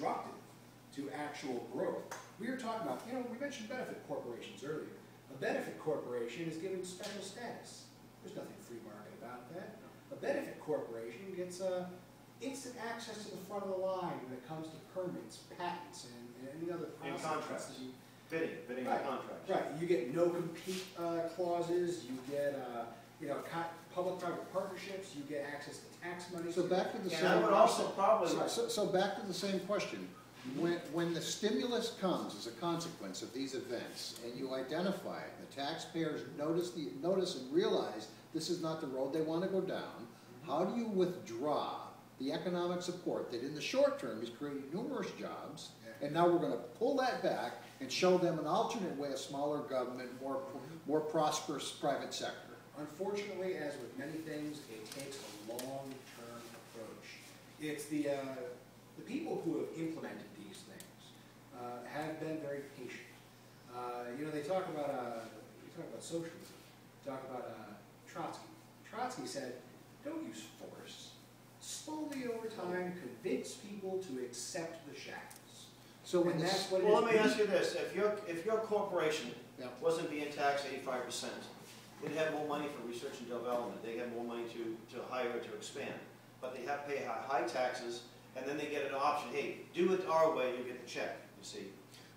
destructive to actual growth. We were talking about, we mentioned benefit corporations earlier. A benefit corporation is given special status. There's nothing free market about that. A benefit corporation gets instant access to the front of the line when it comes to permits, patents, and any other process. And contracts. Bidding right, contracts. Right. You get no compete clauses. You get public-private partnerships. You get access to tax money. So back to the same. I would also probably. So back to the same question. When the stimulus comes as a consequence of these events, and you identify it, the taxpayers notice and realize this is not the road they want to go down. How do you withdraw the economic support that in the short term has created numerous jobs, and now we're going to pull that back and show them an alternate way, a smaller government, more prosperous private sector? Unfortunately, as with many things, it takes a long-term approach. It's the people who have implemented these things have been very patient. They talk about socialism. Talk about Trotsky. Trotsky said, "Don't use force. Slowly over time, convince people to accept the shackles." So when that's what it is. Well, let me ask you this: if your corporation wasn't being taxed 85%, they'd have more money for research and development. They have more money to hire to expand, but they have to pay high taxes. And then they get an option, hey, do it our way, you get the check, you see.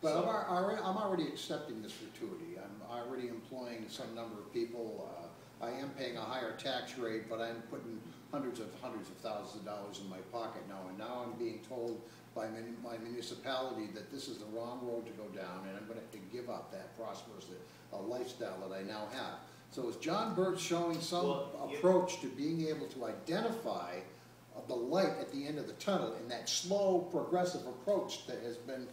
But so, I'm already accepting this gratuity. I'm already employing some number of people. I am paying a higher tax rate, but I'm putting hundreds of thousands of dollars in my pocket now. And now I'm being told by my municipality that this is the wrong road to go down, and I'm going to have to give up that prosperous lifestyle that I now have. So is John Burt showing some approach to being able to identify the light at the end of the tunnel in that slow, progressive approach that has been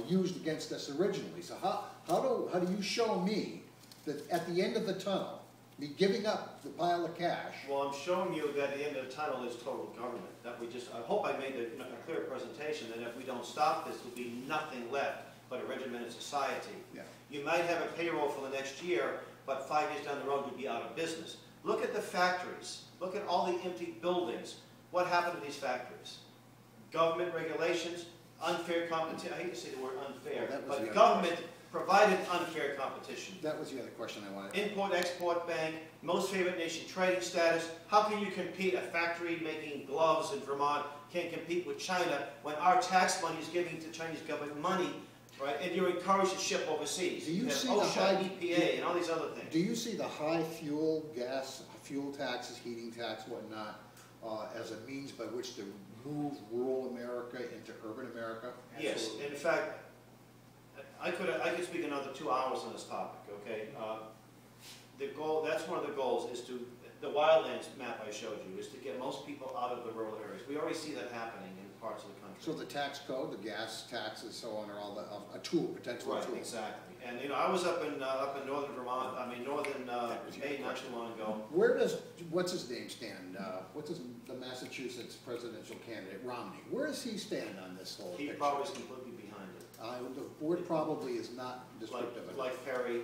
used against us originally? So how do you show me that at the end of the tunnel, me giving up the pile of cash? Well, I'm showing you that at the end of the tunnel is total government. That I hope I made a clear presentation that if we don't stop this, there'll be nothing left but a regimented society. Yeah. You might have a payroll for the next year, but 5 years down the road, you'll be out of business. Look at the factories. Look at all the empty buildings. What happened to these factories? Government regulations, unfair competition. I hate to say the word unfair, but government provided unfair competition. That was the other question I wanted. Import-export bank, most favored nation trading status. How can you compete? A factory making gloves in Vermont can't compete with China when our tax money is giving to Chinese government money, right? And you're encouraged to ship overseas. Do you see OSHA, EPA, and all these other things. Do you see the high fuel taxes, heating tax, whatnot, as a means by which to move rural America into urban America? Yes, in fact, I could speak another 2 hours on this topic. Okay, the goal, that's one of the goals, is to the wildlands map I showed you is to get most people out of the rural areas. We already see that happening in parts of the country. So the tax code, the gas taxes, so on, are all a tool, potential tool. Right, exactly. And I was up in northern Vermont. I mean northern Maine not too long ago. Where does what's his name stand? The Massachusetts presidential candidate Romney? Where does he stand on this whole picture? He probably is completely behind it. The word probably is not descriptive enough. Like Ferry.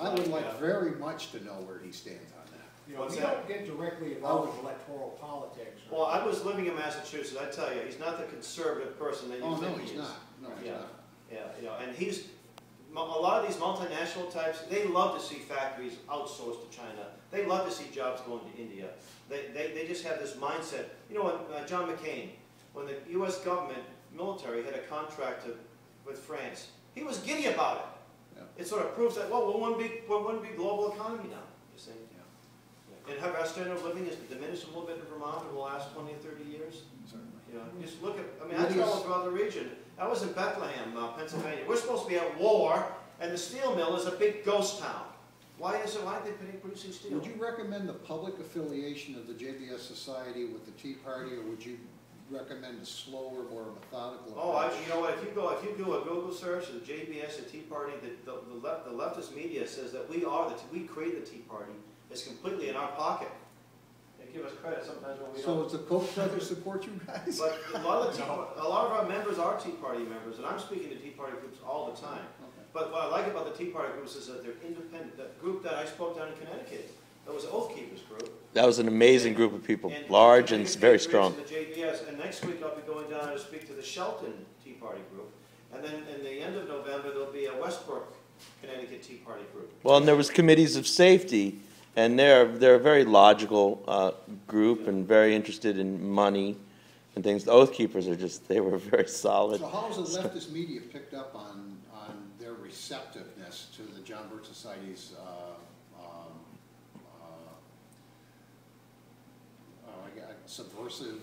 I would like very much to know where he stands on that. We don't get directly involved with electoral politics. Well, I was living in Massachusetts. I tell you, he's not the conservative person that you think he is. No, he's not. Yeah, and he's a lot of these multinational types. They love to see factories outsourced to China. They love to see jobs going to India. They just have this mindset. You know, when John McCain, when the U.S. government military had a contract with France, he was giddy about it. Yeah. It sort of proves that we're one big global economy now. You see. And have our standard of living has diminished a little bit in Vermont over the last 20 or 30 years? Certainly. You know, just look at, I mean, I traveled throughout the region. I was in Bethlehem, Pennsylvania. We're supposed to be at war, and the steel mill is a big ghost town. Why are they producing steel? Would you recommend the public affiliation of the JBS Society with the Tea Party, or would you recommend a slower, more methodical approach? You know what, if you do a Google search of the JBS, the Tea Party, the leftist media says that we created the Tea Party. It's completely in our pocket. They give us credit sometimes when we don't. So does the Koch brothers support you guys? But a lot of our members are Tea Party members, and I'm speaking to Tea Party groups all the time. Okay. But what I like about the Tea Party groups is that they're independent. That group that I spoke down in Connecticut, That was the Oath Keepers group. That was an amazing group of people, And large and Connecticut very Tea strong. Party groups in the JBS, and next week I'll be going down to speak to the Shelton Tea Party group. And then in the end of November, there'll be a Westbrook, Connecticut Tea Party group. Well, and there was committees of safety, and they're a very logical group and very interested in money and things. The Oath Keepers are just, they were very solid. So how has the leftist media picked up on their receptiveness to the John Birch Society's subversive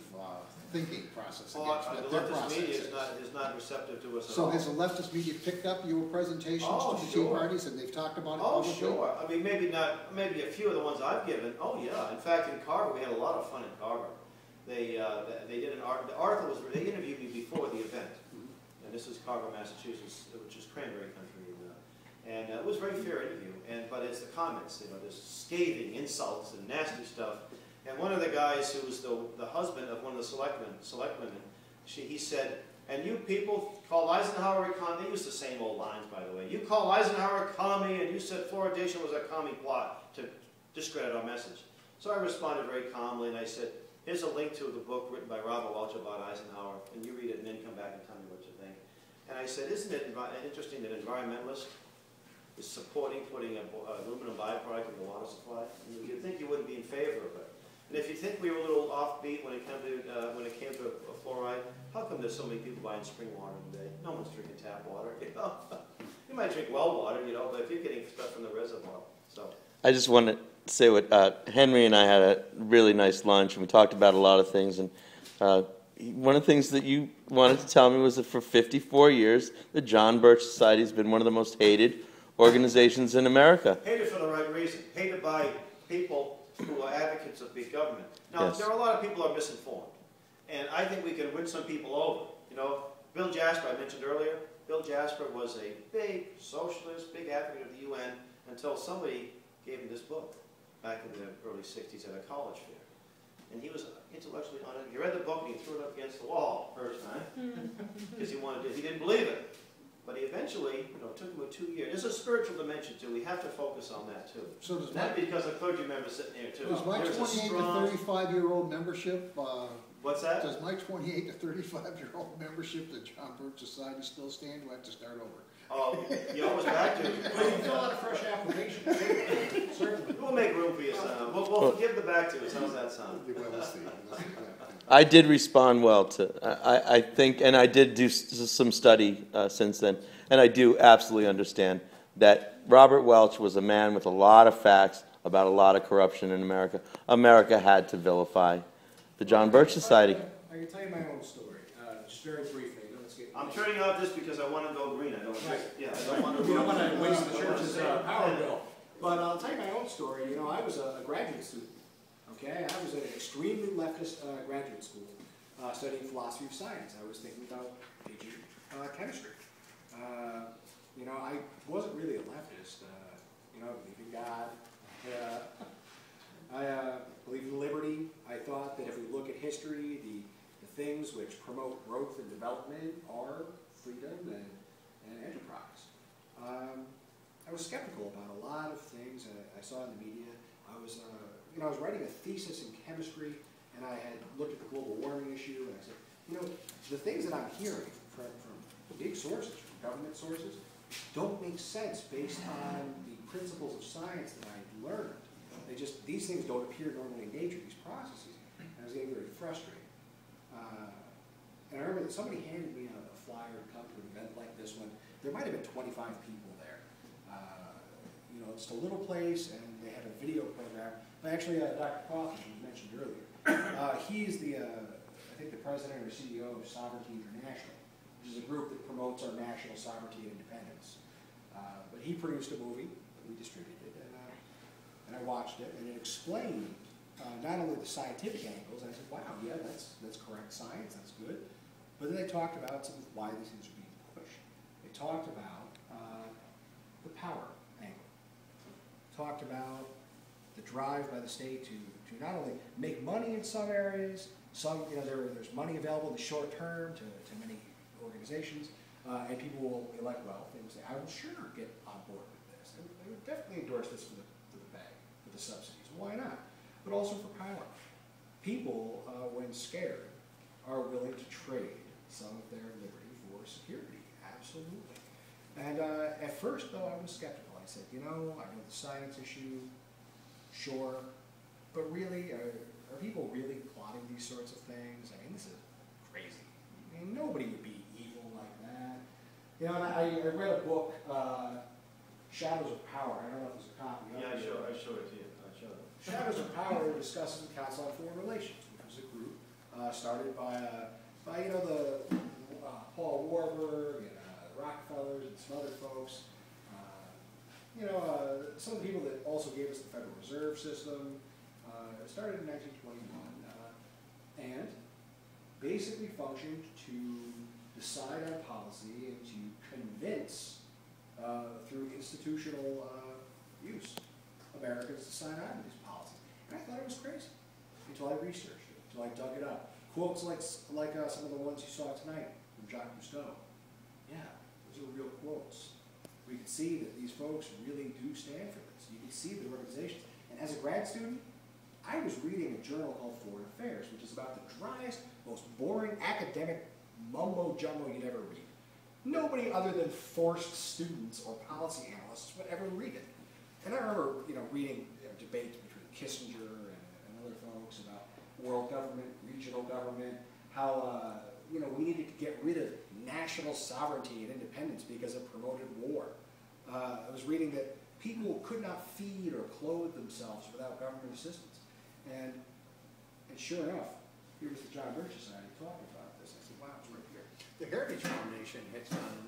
thinking process Well, against the their leftist media process? is not receptive to us at So all. has the leftist media picked up your presentations Oh, to the Tea sure. Parties, and they've talked about it Oh, publicly? sure. I mean, maybe a few of the ones I've given. Oh, yeah. In fact, in Carver, we had a lot of fun in Carver. They did an art. Arthur was. They interviewed me before the event, and this is Carver, Massachusetts, which is cranberry country, and it was a very fair interview. But it's the comments. There's scathing insults and nasty stuff. And one of the guys who was the husband of one of the selectmen, he said, "And you people call Eisenhower a commie." They used the same old lines, by the way. "You call Eisenhower a commie, and you said fluoridation was a commie plot to discredit our message." So I responded very calmly, and I said, "Here's a link to the book written by Robert Welch about Eisenhower, and you read it and then come back and tell me what you think." And I said, "Isn't it interesting that an environmentalist is supporting putting an aluminum byproduct in the water supply? You'd think you wouldn't be in favor of it. And if you think we were a little offbeat when it came to fluoride, how come there's so many people buying spring water today? No one's drinking tap water. You might drink well water, but if you're getting stuff from the reservoir, so." I just want to say what Henry and I had a really nice lunch, and we talked about a lot of things. And one of the things that you wanted to tell me was that for 54 years, the John Birch Society has been one of the most hated organizations in America. Hated for the right reason. Hated by people who are advocates of big government. Now, Yes. there are a lot of people who are misinformed, and I think we can win some people over. Bill Jasper, I mentioned earlier, Bill Jasper was a big socialist, big advocate of the UN until somebody gave him this book back in the early 60s at a college fair. And he was intellectually honest. He read the book and he threw it up against the wall first time because he didn't believe it. But he eventually, it took him 2 years. There's a spiritual dimension too. We have to focus on that too. So does Not because a clergy member sitting there too. Does my There's a 28 strong- to 35-year-old membership, What's that? does my 28 to 35-year-old membership to John Birch Society still stand? Do I have to start over? Oh, you always back to. Well, you fill out a fresh application. Certainly. We'll make room for you, son. We'll give the back to us. How's that sound? Well, let's see. I did respond well to, I think, and I did do some study since then, and I do absolutely understand that Robert Welch was a man with a lot of facts about a lot of corruption in America. America had to vilify the John Birch Society. I can tell you my own story, just very briefly. I'm turning off this because I want to go green. I don't want We don't want to waste the church's power bill. But I'll tell you my own story. I was a graduate student. Okay, I was at an extremely leftist graduate school studying philosophy of science. I was thinking about teaching chemistry. I wasn't really a leftist. I believe in God. I believe in liberty. I thought that if we look at history, the things which promote growth and development are freedom and enterprise. I was skeptical about a lot of things I saw in the media. I was writing a thesis in chemistry, and I had looked at the global warming issue, and I said, the things that I'm hearing from big sources, from government sources, don't make sense based on the principles of science that I learned. These things don't appear normally in nature, these processes. And I was getting very frustrated. And I remember that somebody handed me a flyer to come to an event like this one. There might have been 25 people there. It's a little place, and they had a video program. Actually, Dr. Kaufman, who was mentioned earlier, he's I think the president or CEO of Sovereignty International, which is a group that promotes our national sovereignty and independence. But he produced a movie that we distributed, and I watched it, and it explained not only the scientific angles, and I said, wow, yeah, that's correct science, that's good. But then they talked about why these things are being pushed. They talked about the power angle. Talked about the drive by the state to not only make money in some areas, there's money available in the short term to many organizations, and people will elect wealth. They will say, I will sure get on board with this. They would definitely endorse this for the bag, for the subsidies. Why not? But also for power. People, when scared, are willing to trade some of their liberty for security. Absolutely. And at first, though, I was skeptical. I said, I know the science issue, sure, but really, are people really plotting these sorts of things? I mean, this is crazy. I mean, nobody would be evil like that. And I read a book, Shadows of Power. I don't know if there's a copy of it. Yeah, I showed it to you. I showed it. Shadows of Power discusses the Council on Foreign Relations, which was a group started by the Paul Warburg and the Rockefellers and some other folks. Some of the people that also gave us the Federal Reserve System. It started in 1921 and basically functioned to decide on policy and to convince through institutional use Americans to sign on to these policies. And I thought it was crazy until I researched it, until I dug it up. Quotes like some of the ones you saw tonight from Jacques Cousteau. Yeah, those are real quotes. We could see that these folks really do stand for this. You can see the organizations. And as a grad student, I was reading a journal called Foreign Affairs, which is about the driest, most boring academic mumbo-jumbo you'd ever read. Nobody other than forced students or policy analysts would ever read it. And I remember, reading debates between Kissinger and other folks about world government, regional government, how we needed to get rid of national sovereignty and independence because it promoted war. I was reading that people could not feed or clothe themselves without government assistance. And sure enough, here was the John Birch Society talking about this. I said, wow, it's right here. The Heritage Foundation has done